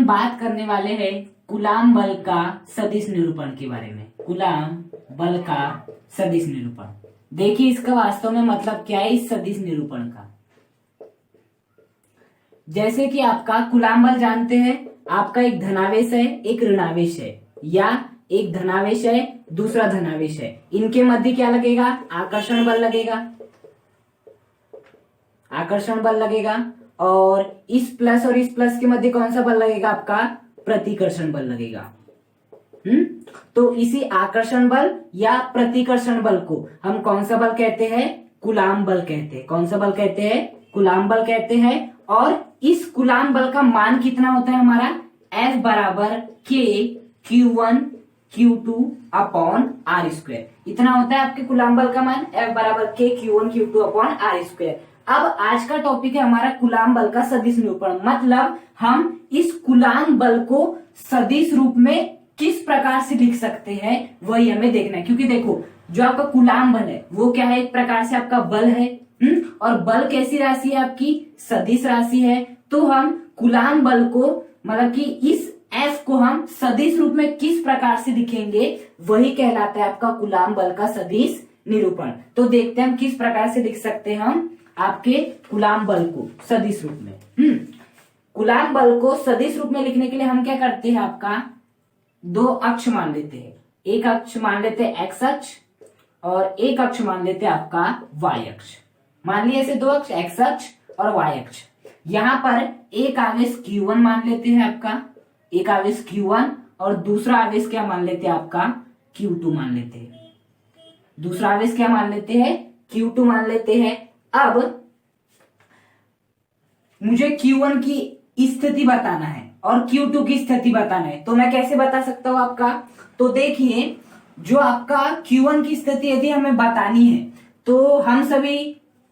हम बात करने वाले हैं कूलाम बल का सदिश निरूपण के बारे में। कूलाम बल का सदिश निरूपण, देखिए इसका वास्तव में मतलब क्या है इस सदिश निरूपण का। जैसे कि आपका कूलाम बल जानते हैं, आपका एक धनावेश है एक ऋणावेश है, या एक धनावेश है दूसरा धनावेश है, इनके मध्य क्या लगेगा? आकर्षण बल लगेगा, आकर्षण बल लगेगा। और इस प्लस और इस प्लस के मध्य कौन सा बल लगेगा? आपका प्रतिकर्षण बल लगेगा। तो इसी आकर्षण बल या प्रतिकर्षण बल को हम कौन सा बल कहते हैं? कूलाम बल कहते हैं। कौन सा बल कहते हैं? कूलाम बल कहते हैं। और इस कूलाम बल का मान कितना होता है हमारा? F बराबर K Q1 Q2 upon R square, इतना होता है आपके कूलाम बल का मान। F बराबर K Q1 Q2 upon R square. अब आज का टॉपिक है हमारा कूलाम बल का सदिश निरूपण, मतलब हम इस कूलाम बल को सदिश रूप में किस प्रकार से लिख सकते हैं वही हमें देखना है। क्योंकि देखो जो आपका कूलाम बल है वो क्या है? एक प्रकार से आपका बल है, और बल कैसी राशि है? आपकी सदिश राशि है। तो हम कूलाम बल को मतलब कि इस F को हम सदिश रूप में किस प्रकार से लिखेंगे वही कहलाता है आपका कूलाम बल का सदिश निरूपण। तो देखते हैं हम किस प्रकार से लिख सकते हैं हम आपके कूलाम बल को सदिश रूप में। कूलाम बल को सदिश रूप में लिखने के लिए हम क्या करते हैं? आपका दो अक्ष मान लेते हैं, एक अक्ष मान लेते हैं x अक्ष और एक अक्ष मान लेते हैं आपका y अक्ष। मान लिया ऐसे दो अक्ष x अक्ष और y अक्ष। यहां पर एक आवेश q1 मान लेते हैं आपका, एक आवेश q1 और दूसरा आवेश क्या मान लेते हैं? आपका q2 मान लेते हैं। दूसरा आवेश क्या मान लेते हैं? q2 मान लेते हैं। अब मुझे Q1 की स्थिति बताना है और Q2 की स्थिति बताना है, तो मैं कैसे बता सकता हूं आपका? तो देखिए जो आपका Q1 की स्थिति यदि हमें बतानी है तो हम सभी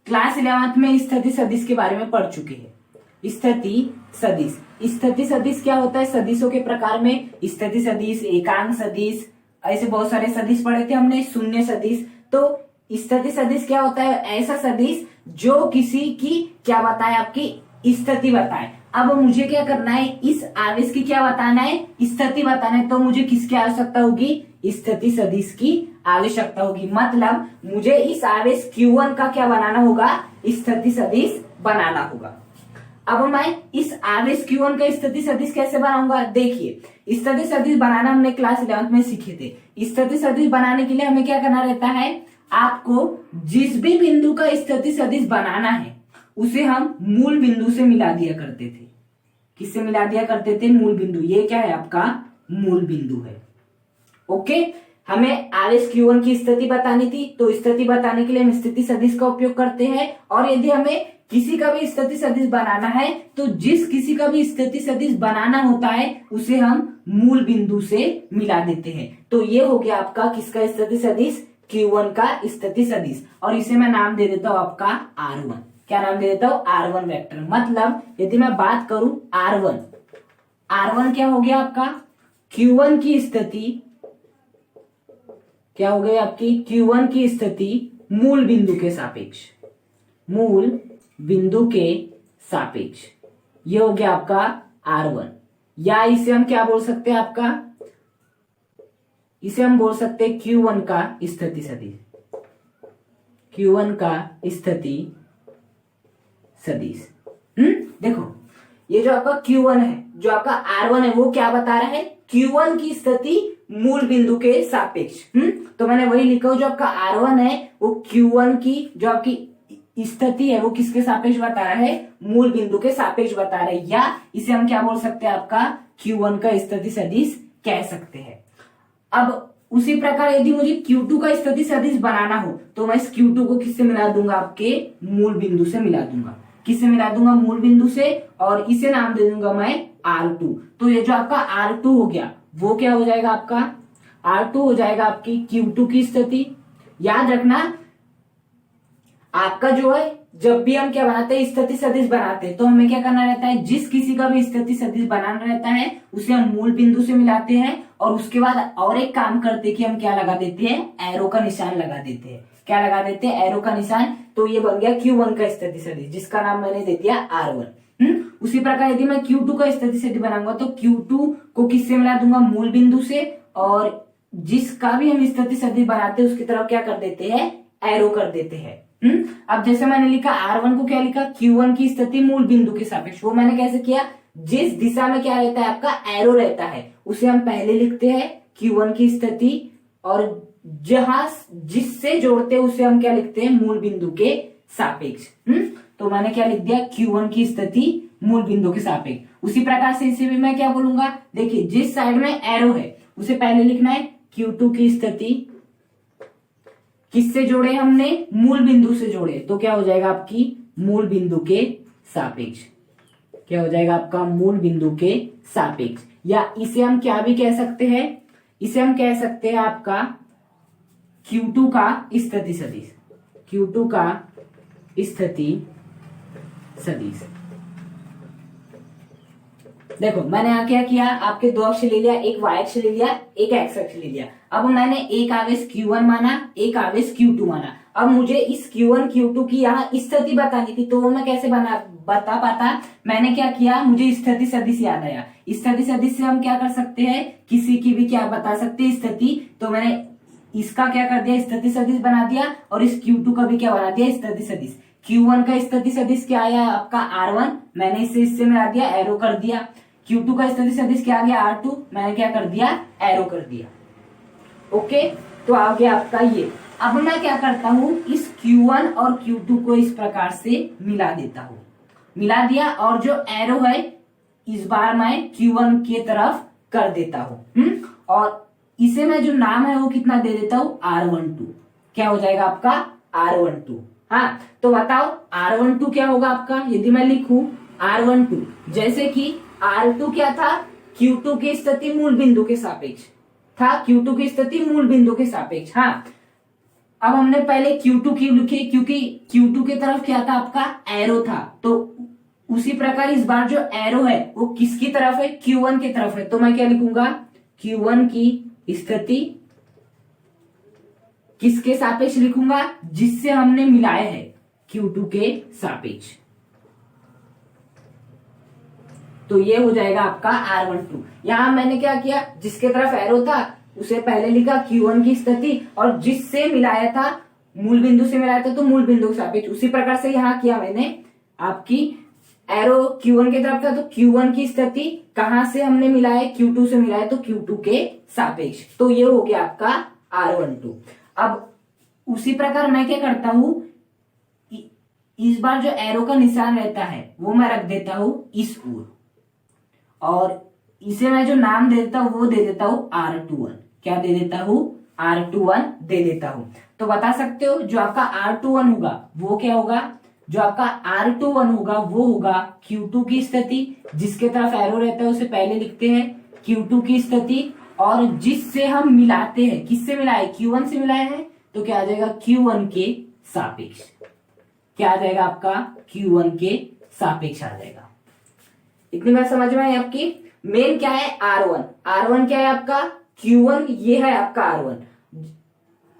क्लास 11th में स्थिति सदिश के बारे में पढ़ चुके हैं। स्थिति सदिश, स्थिति सदिश क्या होता है? सदिशों के प्रकार में स्थिति सदिश, एकांक सदिश, ऐसे बहुत सारे सदिश पढ़े थे हमने, शून्य सदिश। तो स्थिति सदिश क्या होता है? ऐसा सदिश जो किसी की क्या बताए? आपकी स्थिति बताए। अब मुझे क्या करना है? इस आवेश की क्या बताना है? स्थिति बताना है। तो मुझे किसकी आवश्यकता होगी? स्थिति सदिश की आवश्यकता होगी। मतलब मुझे इस आवेश Q1 का क्या बनाना होगा? स्थिति सदिश बनाना होगा। अब मैं इस आवेश Q1 का स्थिति सदिश कैसे बनाऊंगा? देखिए स्थिति सदिश बनाना हमने क्लास 11th में सीखे थे। स्थिति सदिश बनाने के लिए हमें क्या करना रहता है? आपको जिस भी बिंदु का स्थिति सदिश बनाना है उसे हम मूल बिंदु से मिला दिया करते थे। किससे मिला दिया करते थे? मूल बिंदु। ये क्या है? आपका मूल बिंदु है। ओके, हमें आवेश Q1 की स्थिति बतानी थी, तो स्थिति बताने के लिए हम स्थिति सदिश का उपयोग करते हैं। और यदि हमें किसी का भी स्थिति सदिश बनाना है तो जिस किसी का भी स्थिति सदिश बनाना होता है उसे हम मूल बिंदु से मिला देते हैं। तो ये हो गया आपका किसका स्थिति सदिश? Q1 का स्थिति सदिश। और इसे मैं नाम दे देता हूं आपका R1। क्या नाम दे देता हूं? R1 vector. मतलब यदि मैं बात करूं R1, R1 क्या हो गया आपका? Q1 की स्थिति क्या हो गई आपकी? Q1 की स्थिति मूल बिंदु के सापेक्ष, मूल बिंदु के सापेक्ष। ये हो गया आपका R1। या इसे हम क्या बोल सकते हैं? आपका इसे हम बोल सकते हैं Q1 का स्थिति सदिश, Q1 का स्थिति सदिश। देखो ये जो आपका Q1 है, जो आपका R1 है, वो क्या बता रहा है? Q1 की स्थिति मूल बिंदु के सापेक्ष। तो मैंने वही लिखा हो, जो आपका R1 है वो Q1 की जो आपकी स्थिति है वो किसके सापेक्ष बता रहा है? मूल बिंदु के सापेक्ष बता रहा है। या इसे हम क्या बोल सकते हैं? आपका Q1 का स्थिति सदिश कह सकते हैं। अब उसी प्रकार यदि मुझे Q2 का स्थिति सदिश बनाना हो तो मैं इस Q2 को किससे मिला दूंगा? आपके मूल बिंदु से मिला दूंगा। किससे मिला दूंगा? मूल बिंदु से। और इसे नाम दे दूंगा मैं R2। तो ये जो आपका R2 हो गया वो क्या हो जाएगा? आपका R2 हो जाएगा आपकी Q2 की स्थिति। याद रखना आपका जो है, जब भी हम क्या बनाते हैं? स्थिति सदिश बनाते हैं, तो हमें क्या करना रहता है? जिस किसी का भी स्थिति सदिश बनाना रहता है उसे हम मूल बिंदु से मिलाते हैं। और उसके बाद और एक काम करते हैं कि हम क्या लगा देते हैं? एरो का निशान लगा देते हैं। क्या लगा देते हैं? एरो का निशान। तो ये बन गया Q1 का स्थिति सदिश, जिसका नाम मैंने दे दिया R1। उसी प्रकार यदि मैं Q2 का स्थिति सदिश बनाऊंगा तो Q2 को किससे मिला दूंगा, मूल बिंदु से, और जिसका भी हम स्थिति सदिश बनाते हैं उसकी तरफ क्या कर देते हैं, एरो कर देते हैं। अब जैसे मैंने लिखा R1 को क्या लिखा, Q1 की स्थिति मूल बिंदु के सापेक्ष, वो मैंने कैसे किया, जिस दिशा में क्या रहता है आपका एरो रहता है उसे हम पहले लिखते हैं Q1 की स्थिति, और जहां जिससे जोड़ते हैं उसे हम क्या लिखते हैं, मूल बिंदु के सापेक्ष। तो मैंने क्या लिख दिया, Q1 की स्थिति मूल बिंदु के सापेक्ष। उसी प्रकार से इसे भी मैं क्या बोलूंगा, देखिए जिस साइड में एरो है उसे पहले लिखना है Q2 की स्थिति, किससे जोड़े हमने, मूल बिंदु से जोड़े, तो क्या हो जाएगा आपकी मूल बिंदु के सापेक्ष, क्या हो जाएगा आपका मूल बिंदु के सापेक्ष। या इसे हम क्या भी कह सकते हैं, इसे हम कह सकते हैं आपका Q2 का स्थिति सदिश, Q2 का स्थिति सदिश। देखो मैंने यहाँ क्या किया, आपके दो अक्ष ले लिया, एक y अक्ष ले लिया, एक x अक्ष ले लिया। अब मैंने एक आवेश Q1 माना, एक आवेश Q2 माना। अब मुझे इस Q1 Q2 की यहाँ स्थिति बतानी थी, तो वो मैं कैसे बता पाता, मैंने क्या किया, मुझे स्थिति सदिश याद आया। स्थिति सदिश से हम क्या कर सकते हैं, किसी की भी क्या बता सकते हैं स्थिति, तो मैंने इसका क्या कर दिया, स्थिति सदिश बना दिया, और इस Q2 का भी क्या बना दिया, स्थिति सदिश। Q1 का स्थिति सदिश क्या आया आपका R1, मैंने इसे इससे मिला दिया, एरो कर दिया। Q2 का स्थिति सदिश क्या आ गया R2, मैंने क्या कर दिया, एरो कर दिया। ओके, तो आ गया आपका ये। अब मैं क्या करता हूं, इस Q1 और Q2 को इस प्रकार से मिला देता हूं, मिला दिया, और जो एरो है इस बार मैं Q1 की तरफ कर देता हूं। और इसे मैं जो नाम है वो कितना दे देता हूं, R12। क्या हो जाएगा आपका R12। हाँ, तो बताओ R12 क्या होगा आपका, यदि मैं लिखूं R12, जैसे कि R2 क्या था, Q2 की स्थिति मूल बिंदु के सापेक्ष था, Q2 की स्थिति मूल बिंदु के सापेक्ष। हाँ, अब हमने पहले Q2 की लिखी क्योंकि Q2 की तरफ क्या था आपका एरो था, तो उसी प्रकार इस बार जो एरो है वो किसकी तरफ है, Q1 की तरफ है, तो मैं क्या लिखूंगा, Q1 की स्थिति किसके सापेक्ष लिखूंगा, जिससे हमने मिलाया है Q2 के सापेक्ष। तो ये हो जाएगा आपका R12। यहां मैंने क्या किया, जिसके तरफ एरो था उसे पहले लिखा Q1 की स्थिति, और जिससे मिलाया था मूल बिंदु से मिलाया था तो मूल बिंदु के सापेक्ष। उसी प्रकार से यहां किया मैंने, आपकी एरो Q1 की तरफ था तो Q1 की स्थिति कहां से हमने मिलाया, Q2 से मिलाया तो Q2 के सापेक्ष। तो ये हो गया आपका R12। अब उसी प्रकार मैं क्या करता हूं, इस बार जो एरो का निशान रहता है वो मैं रख देता हूं इस ओर, और इसे मैं जो नाम दे देता हूं वो दे देता हूं R21। क्या दे देता हूं, R21 दे देता हूं। तो बता सकते हो जो आपका R21 होगा वो क्या होगा, जो आपका R21 होगा वो होगा Q2 की स्थिति, जिसके तरफ एरो रहता है उसे पहले लिखते हैं Q2 की स्थिति, और जिससे हम मिलाते हैं, किससे मिलाए, Q1 से मिलाए हैं, तो क्या आ जाएगा Q1 के सापेक्ष। क्या आ जाएगा आपका, Q1 के सापेक्ष आ जाएगा। इतनी बात समझ में आई आपकी। मेन क्या है R1, R1 क्या है आपका Q1, ये है आपका R1।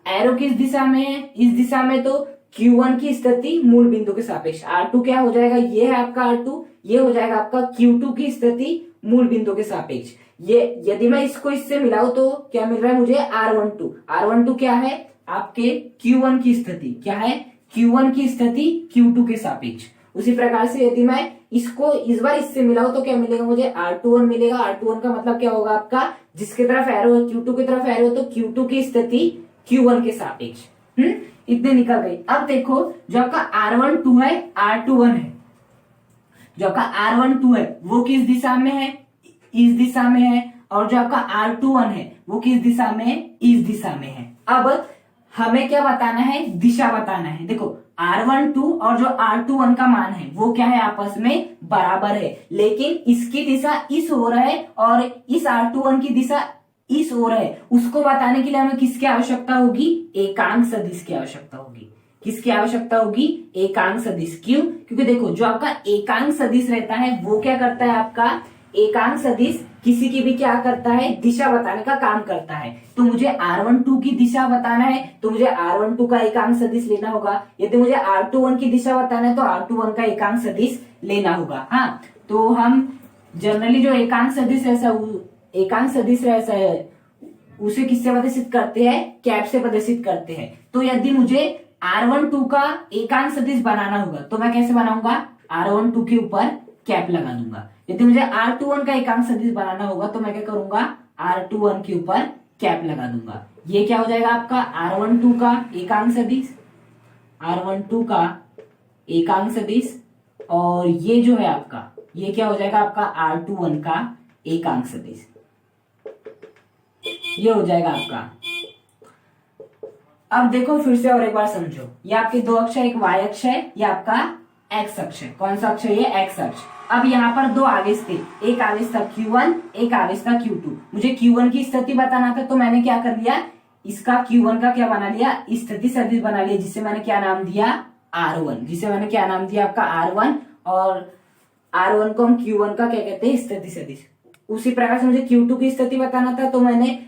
एरो किस दिशा में है, इस दिशा में, तो Q1 की स्थिति मूल बिंदु के सापेक्ष। R2 क्या हो जाएगा, ये है आपका R2, ये हो जाएगा आपका Q2 की स्थिति मूल बिंदु के सापेक्ष। ये यदि मैं इसको इससे मिलाऊं तो क्या मिल रहा है मुझे, R12। R12 क्या है आपके Q1 की स्थिति, क्या है Q1 की स्थिति Q2 के सापेक्ष। उसी प्रकार से यदि मैं इसको इस बार इससे मिलाऊं तो क्या मिलेगा मुझे, R21 मिलेगा। R21 का मतलब क्या होगा आपका, जिसके तरफ एरो है Q2 की तरफ एरो, तो Q2 की स्थिति Q1 के सापेक्ष। इतने निकल गई। अब देखो जो आपका R12 है, R21 है, जो आपका R12 है वो किस दिशा में है, इस दिशा में है, और जो आपका R21 है वो किस दिशा में है, इस दिशा में है। अब हमें क्या बताना है, दिशा बताना है। देखो R12 और जो R21 का मान है वो क्या है, आपस में बराबर है, लेकिन इसकी दिशा इस ओर है और इस R21 की दिशा इस ओर है। उसको बताने के लिए हमें किसकी आवश्यकता होगी, एकांक सदिश की आवश्यकता होगी। किसकी आवश्यकता होगी, एकांक सदिश। क्यों, क्योंकि देखो जो आपका एकांक सदिश रहता है वो क्या करता है, आपका एकांक सदिश किसी की भी क्या करता है, दिशा बताने का काम करता है। तो मुझे R12 की दिशा बताना है तो मुझे R12 का एकांक सदिश लेना होगा। यदि मुझे R21 की दिशा बताना है तो R21 का एकांक सदिश लेना होगा। हाँ, तो हम जनरली जो एकांक सदिश ऐसा है उसे किससे प्रदर्शित करते हैं, कैप से प्रदर्शित करते हैं। तो यदि मुझे R12 का एकांक सदिश बनाना होगा तो मैं कैसे बनाऊंगा, R12 के ऊपर कैप लगा दूंगा। यदि मुझे R21 का एकांक सदिश बनाना होगा तो मैं क्या करूंगा, R21 के ऊपर कैप लगा दूंगा। ये क्या हो जाएगा आपका R12 का एकांक सदिश, R12 का एकांक सदिश, और ये जो है आपका ये क्या हो जाएगा आपका R21 का एकांक सदिश। ये हो जाएगा आपका। अब देखो फिर से और एक बार समझो, ये आपके दो अक्ष है, एक y अक्ष है, ये आपका x अक्ष है। कौन सा अक्ष है ये, x अक्ष। अब यहाँ पर दो आवेश थे, एक आवेश था Q1, एक आवेश था Q2। मुझे Q1 की स्थिति बताना था तो मैंने क्या कर लिया, इसका Q1 का क्या बना लिया, स्थिति सदिश बना लिया, जिसे मैंने क्या नाम दिया, R1, जिसे मैंने क्या नाम दिया आपका R1, और R1 को हम Q1 का क्या कहते हैं, स्थिति सदिश। उसी प्रकार से मुझे Q2 की स्थिति बताना था तो मैंने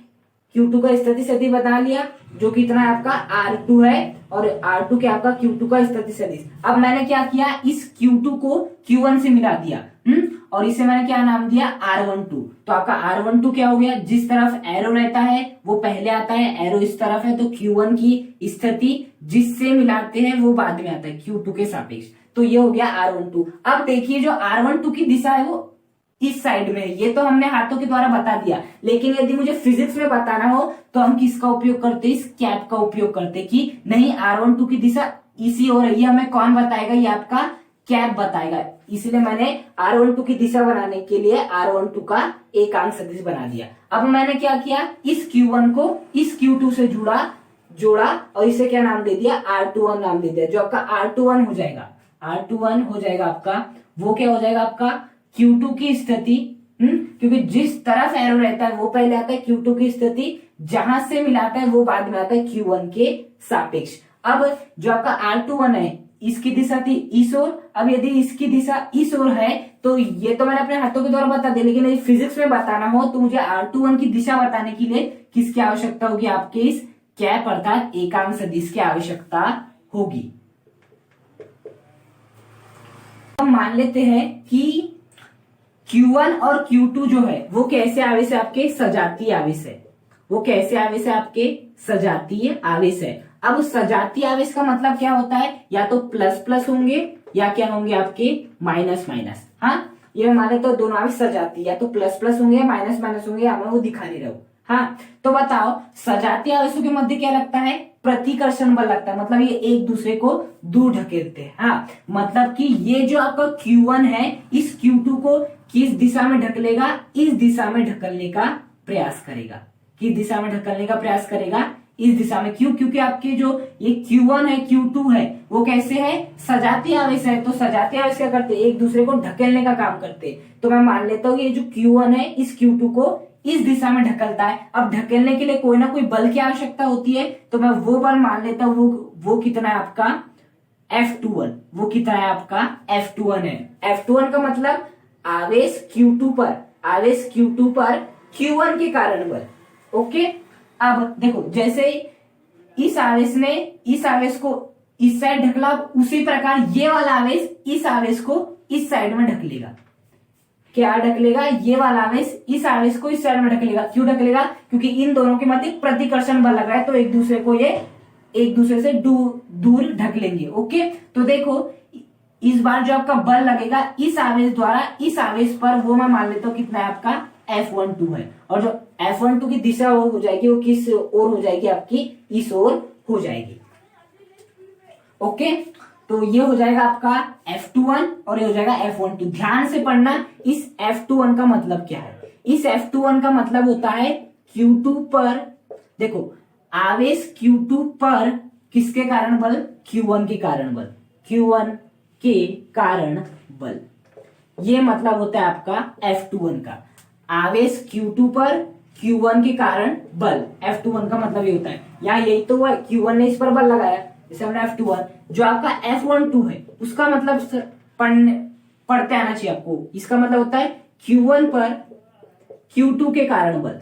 Q2 का स्थिति सदिश बना लिया, जो कि इतना आपका R2 है, और R2 के आपका Q2 का स्थिति सदिश। अब मैंने क्या किया, इस Q2 को Q1 से मिला दिया, और इसे मैंने क्या नाम दिया, R12। तो आपका R12 क्या हो गया, जिस तरफ एरो रहता है वो पहले आता है, एरो इस तरफ है तो Q1 की स्थिति जिससे मिलाते हैं वो बाद में आता है Q2 के सापेक्ष। तो ये हो गया R12। अब देखिए जो R12 की दिशा है वो इस साइड में, ये तो हमने हाथों के द्वारा बता दिया, लेकिन यदि मुझे फिजिक्स में बताना हो तो हम किसका उपयोग करते, इस कैप का उपयोग करते, कि नहीं R12 की दिशा इसी ओर है। ये हमें कौन बताएगा, ये आपका कैप बताएगा। इसलिए मैंने R12 की दिशा बनाने के लिए R12 का एकांक सदिश बना दिया। अब मैंने क्या किया, इस Q1 को इस Q2 से जोड़ा और इसे क्या नाम दे दिया, R21 नाम दे दिया। जो आपका R21 हो जाएगा, R21 हो जाएगा आपका, वो क्या हो जाएगा आपका Q2 की स्थिति, क्योंकि जिस तरफ एरो रहता है वो पहले आता है, Q2 की स्थिति जहां से मिलाता है वो बाद में आता है Q1 के सापेक्ष। अब जो आपका R21 है इसकी दिशा थी इस ओर, अब यदि इसकी दिशा इस ओर है तो ये तो मैंने अपने हाथों के द्वारा बता दिया, लेकिन यदि फिजिक्स में बताना हो तो मुझे R21 की दिशा बताने के लिए किसकी आवश्यकता होगी, आपके इस कैप अर्थात एकांक सदिश की आवश्यकता होगी। हम मान लेते हैं कि Q1 और Q2 जो है वो कैसे आवेश है, आपके सजातीय आवेश है। वो कैसे आवेश है, आपके सजातीय आवेश है। अब सजातीय आवेश का मतलब क्या होता है, या तो प्लस प्लस होंगे या क्या होंगे आपके माइनस माइनस। हाँ, ये मान लेते तो दोनों आवेश सजातीय, या तो प्लस प्लस होंगे या माइनस माइनस होंगे, या मैं वो दिखा नहीं रहा हूं। हाँ, तो बताओ सजातीय आवेशों के मध्य क्या लगता है, प्रतिकर्षण बल लगता है, मतलब ये एक दूसरे को दूर ढकेलते हैं। हाँ, मतलब कि ये जो आपका Q1 है इस Q2 को किस दिशा में ढकेलेगा, इस दिशा में ढकलने का प्रयास करेगा। किस दिशा में ढकलने का प्रयास करेगा, इस दिशा में। क्यों, क्योंकि आपके जो ये Q1 है Q2 है वो कैसे है, सजातीय आवेश है। तो सजातीय आवेश क्या करते हैं, एक दूसरे को ढकेलने का काम करते हैं। तो मैं मान लेता हूँ ये जो Q1 है इस Q2 को इस दिशा में ढकलता है। अब ढकेलने के लिए कोई ना कोई बल की आवश्यकता होती है, तो मैं वो बल मान लेता हूँ, वो कितना है आपका F21। वो कितना है आपका F21 है। F21 का मतलब आवेश Q2 पर Q1 के कारण बल। ओके, अब देखो जैसे इस आवेश को इस साइड ढकला, उसी प्रकार ये वाला आवेश इस आवेश को इस साइड में ढकलेगा। क्या ढकलेगा, ये वाला आवेश इस आवेश को इस साइड में ढकलेगा। क्यों ढकलेगा, क्योंकि इन दोनों के मध्य प्रतिकर्षण बल लग रहा है, तो एक दूसरे को ये एक दूसरे से दूर ढकलेंगे। ओके, तो देखो इस बार जो आपका बल लगेगा इस आवेश द्वारा इस आवेश पर, वो मैं मान लेता हूँ कितना है आपका F12 है। और जो F12 की दिशा हो जाएगी वो किस ओर हो जाएगी, आपकी इस ओर हो जाएगी। ओके, तो ये हो जाएगा आपका F21 और ये हो जाएगा F12। ध्यान से पढ़ना, इस F21 का मतलब क्या है। इस F21 का मतलब होता है Q2 पर, देखो आवेश Q2 पर किसके कारण बल, Q1 के कारण बल, Q1 के कारण बल। ये मतलब होता है आपका F21 का, आवेश Q2 पर Q1 के कारण बल। F21 का मतलब ये होता है, यहाँ यही तो हुआ, Q1 ने इस पर बल लगाया, जैसे हमने F21। जो आपका F12 है उसका मतलब पढ़ते आना चाहिए आपको। इसका मतलब होता है Q1 पर Q2 के कारण बल,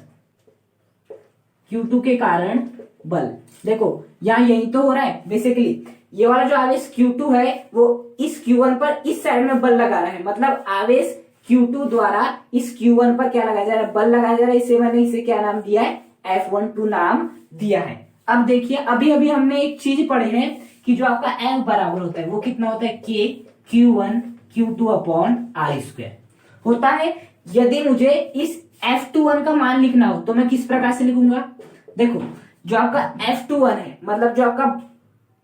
Q2 के कारण बल। देखो यहाँ यही तो हो रहा है बेसिकली, ये वाला जो आवेश Q2 है वो इस Q1 पर इस साइड में बल लगा रहा है, मतलब आवेश Q2 द्वारा इस Q1 पर क्या लगाया जा रहा है, बल लगाया जा रहा है। इसे मैंने इसे क्या नाम दिया है, F12 नाम दिया है। अब देखिए अभी अभी हमने एक चीज पढ़ी है कि जो आपका F बराबर होता है वो कितना होता है, K Q1 Q2 upon R square होता है। यदि मुझे इस F21 का मान लिखना हो तो मैं किस प्रकार से लिखूंगा, देखो जो आपका F21 है, मतलब जो आपका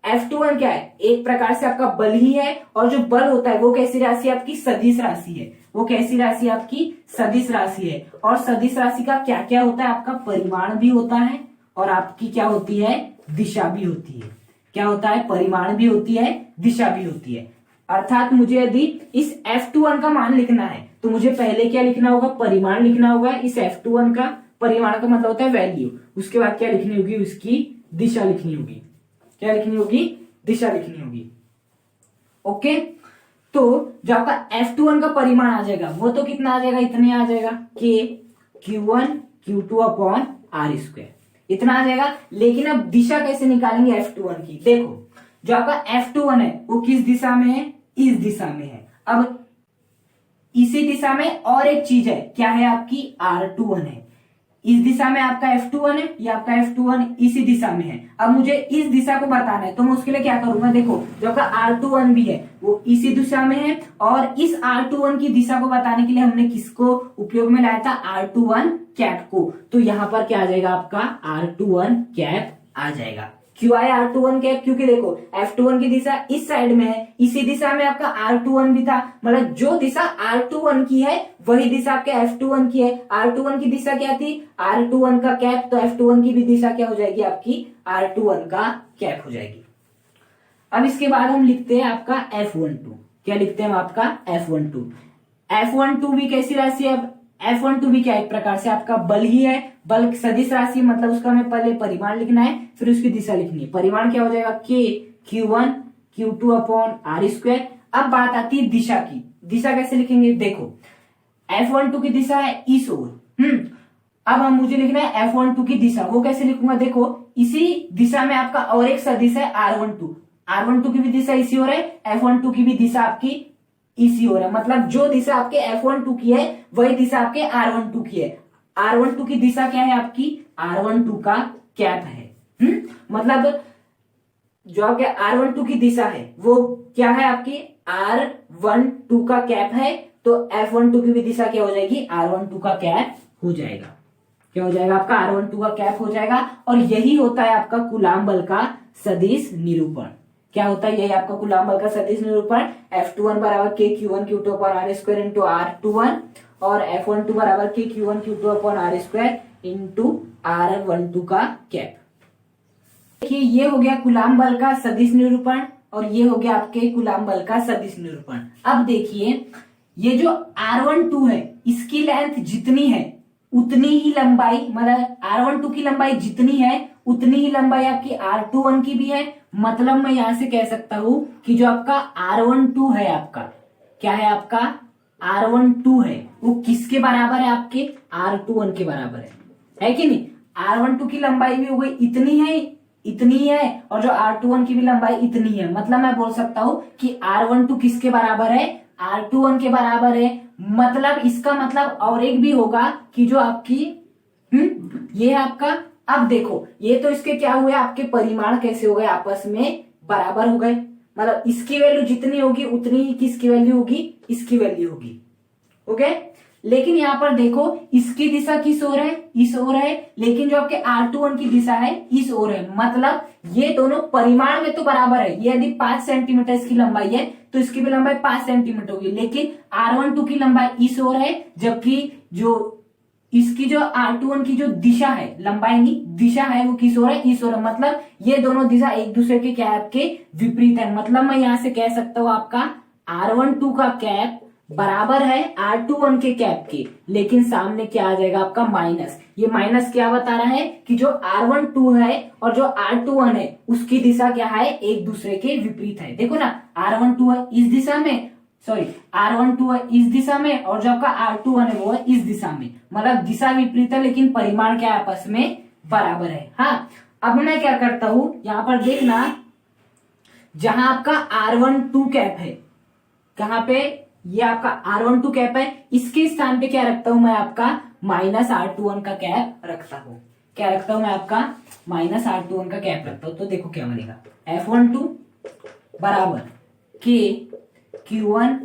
F21 क्या है, एक प्रकार से आपका बल ही है, और जो बल होता है वो कैसी राशि है, आपकी सदिश राशि है। वो कैसी राशि है, आपकी सदिश राशि है। और सदिश राशि का क्या क्या होता है, आपका परिमाण भी होता है और आपकी क्या होती है, दिशा भी होती है। क्या होता है, परिमाण भी होती है, दिशा भी होती है। अर्थात मुझे यदि इस F21 का मान लिखना है तो मुझे पहले क्या लिखना होगा, परिमाण लिखना होगा। इस F21 का परिमाण का मतलब होता है वैल्यू। उसके बाद क्या लिखनी होगी, उसकी दिशा लिखनी होगी। क्या लिखनी होगी, दिशा लिखनी होगी। ओके, तो जो आपका F21 का परिमाण आ जाएगा वो तो कितना आ जाएगा, इतने आ जाएगा, K Q1 Q2 upon R square, इतना आ जाएगा। लेकिन अब दिशा कैसे निकालेंगे F21 की, देखो जो आपका F21 है वो किस दिशा में है, इस दिशा में है। अब इसी दिशा में और एक चीज है, क्या है, आपकी R21 है। इस दिशा में आपका F21 है, ये आपका F21 इसी दिशा में है। अब मुझे इस दिशा को बताना है तो मैं उसके लिए क्या करूंगा, देखो जो आपका R21 भी है वो इसी दिशा में है, और इस R21 की दिशा को बताने के लिए हमने किसको उपयोग में लाया था, R21 कैप को। तो यहां पर क्या आ जाएगा, आपका R21 कैप आ जाएगा। क्यों आया R21 कैप, क्योंकि देखो F21 की दिशा इस साइड में है, इसी दिशा में आपका R21 भी था, मतलब जो दिशा R21 की है वही दिशा आपके F21 की है। R21 की दिशा क्या थी, R21 का कैप, तो F21 की भी दिशा क्या हो जाएगी, आपकी R21 का कैप हो जाएगी। अब इसके बाद हम लिखते हैं आपका F12। क्या लिखते हैं हम, आपका F12। F12 भी कैसी राशि है, अब F12 भी क्या एक प्रकार से आपका बल ही है, बल सदिश राशि, मतलब उसका हमें पहले परिमाण लिखना है फिर उसकी दिशा लिखनी है। परिमाण क्या हो जाएगा, K Q1 Q2 upon R square. अब बात आती है दिशा की, दिशा कैसे लिखेंगे, देखो F12 की दिशा है इस ओर, अब हम मुझे लिखना है F12 की दिशा, वो कैसे लिखूंगा, देखो इसी दिशा में आपका और एक सदिश है R12 की भी दिशा इसी ओर है, F12 की भी दिशा आपकी इसी ओर है। मतलब जो दिशा आपके F12 की है वही दिशा आपके R12 की है। R12 की दिशा क्या है, आपकी R12 का कैप है। मतलब जो आपके R12 की दिशा है वो क्या है, आपकी R12 का कैप है, तो F12 की भी दिशा क्या हो जाएगी, R12 का कैप हो जाएगा। क्या हो जाएगा, आपका R12 का कैप हो जाएगा। और यही होता है आपका कूलाम बल का सदिश निरूपण। क्या होता है, यही आपका कूलाम बल का सदिश निरूपण। F21 बराबर K Q1 Q2 upon R square into R21, और F12 बराबर K Q1 Q2 upon R square into R12 का कैप। देखिए ये हो गया कूलाम बल का सदिश निरूपण, और ये हो गया आपके कूलाम बल का सदिश निरूपण। अब देखिए ये जो R12 है इसकी लेंथ जितनी है उतनी ही लंबाई, मतलब R12 की लंबाई जितनी है उतनी ही लंबाई आपकी R21 की भी है। मतलब मैं यहां से कह सकता हूं कि जो आपका R12 है, आपका क्या है, आपका R12 है वो किसके बराबर है, आपके R21 के बराबर है कि नहीं। R12 की लंबाई भी हो गई इतनी है, और जो R21 की भी लंबाई इतनी है। मतलब मैं बोल सकता हूं कि R12 किसके बराबर है, R21 के बराबर है। मतलब इसका मतलब और एक भी होगा कि जो आपकी ये है आपका। अब देखो ये तो इसके क्या हुए, आपके परिमाण कैसे हो गए, आपस में बराबर हो गए। मतलब इसकी वैल्यू जितनी होगी उतनी ही किसकी वैल्यू होगी, इसकी वैल्यू होगी। ओके, लेकिन यहां पर देखो इसकी दिशा किस ओर है, इस ओर है, लेकिन जो आपके R21 की दिशा है इस ओर है। मतलब ये दोनों परिमाण में तो बराबर है। ये यदि 5 सेंटीमीटर इसकी लंबाई है तो इसकी भी लंबाई 5 सेंटीमीटर होगी, लेकिन R12 की लंबाई इस ओर है, जबकि जो इसकी जो R21 की जो दिशा है, लंबाई नहीं दिशा है, वो किस ओर है, इस ओर है। मतलब ये दोनों दिशा एक दूसरे के क्या है, आपके विपरीत है। मतलब मैं यहां से कह सकता हूं आपका R12 का कैप बराबर है R21 के कैप के, लेकिन सामने क्या आ जाएगा, आपका माइनस। ये माइनस क्या बता रहा है कि जो R12 है और जो R21 है उसकी दिशा क्या है, एक दूसरे के विपरीत है। देखो ना, R12 है इस दिशा में, R12 है इस दिशा में, और जो आपका R21 है वो है इस दिशा में। मतलब दिशा विपरीत है लेकिन परिमाण क्या आपस में बराबर है। हाँ, अब मैं क्या करता हूं, यहां पर देखना, जहां आपका R12 कैप है, कहां पे, ये आपका R12 कैप है, इसके स्थान पे क्या रखता हूं मैं आपका -R21 का कैप रखता हूं। क्या रखता हूं मैं आपका -R21 का कैप रखता हूं। तो देखो क्या बनेगा, F12 बराबर K Q1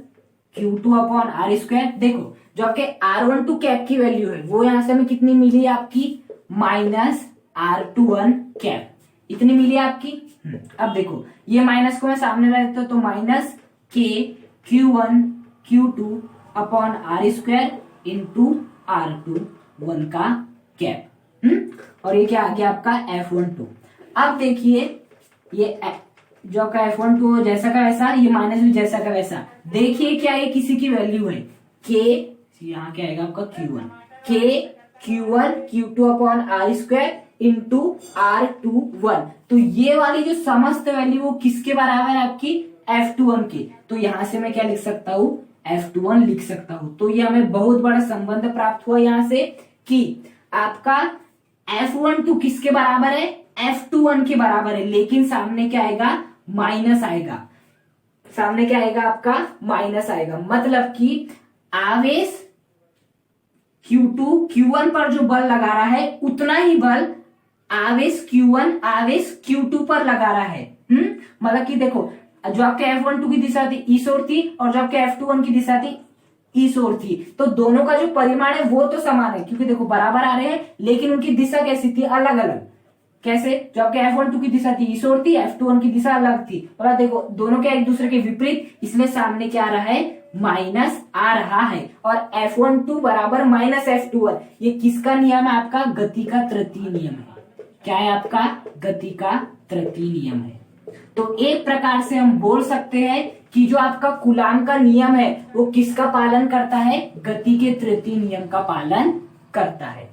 Q2 upon R square. देखो जो आपके R12 कैप की वैल्यू है वो यहां से हमें कितनी मिली है आपकी -R21 कैप, इतनी मिली है आपकी। अब देखो ये माइनस को मैं सामने रखता हूं तो -K Q1 Q2 upon R square into R21 का कैप। और ये क्या आ गया आपका F12। अब देखिए ये जो आपका F12 जैसा का वैसा, ये माइनस भी जैसा का वैसा। देखिए क्या ये किसी की वैल्यू है, K यहाँ क्या आएगा आपका Q1, K Q1 Q2 upon R square into R21। तो ये वाली जो समस्त वैल्यू वो किसके बराबर है आपकी F21 के। तो यहां से मैं क्या लिख सकता हूं, F21 लिख सकता हूं। तो ये हमें बहुत बड़ा संबंध प्राप्त हुआ यहां से कि आपका F12 किसके बराबर है, F21 के बराबर है, लेकिन सामने क्या आएगा, माइनस आएगा। सामने क्या आएगा आपका माइनस आएगा, मतलब कि आवेश Q2 Q1 पर जो बल लगा रहा है उतना ही बल आवेश Q1 आवेश Q2 पर लगा रहा है। मतलब कि देखो जो आपके F12 की दिशा थी इस ओर थी और जो आपके F21 की दिशा थी इस ओर थी, तो दोनों का जो परिमाण है वो तो समान है क्योंकि देखो बराबर आ रहे हैं, लेकिन उनकी दिशा कैसी थी, अलग अलग। कैसे, जो आपके F12 की दिशा थी इस ओर थी, F21 की दिशा अलग थी। और देखो दोनों क्या एक दूसरे के विपरीत, इसलिए सामने क्या आ रहा है, माइनस आ रहा है। और F12 बराबर -F21, ये किसका नियम है आपका, गति का तृतीय नियम है। क्या है आपका, गति का तृतीय नियम है। तो एक प्रकार से हम बोल सकते हैं कि जो आपका कूलाम का नियम है वो किसका पालन करता है, गति के तृतीय नियम का पालन करता है।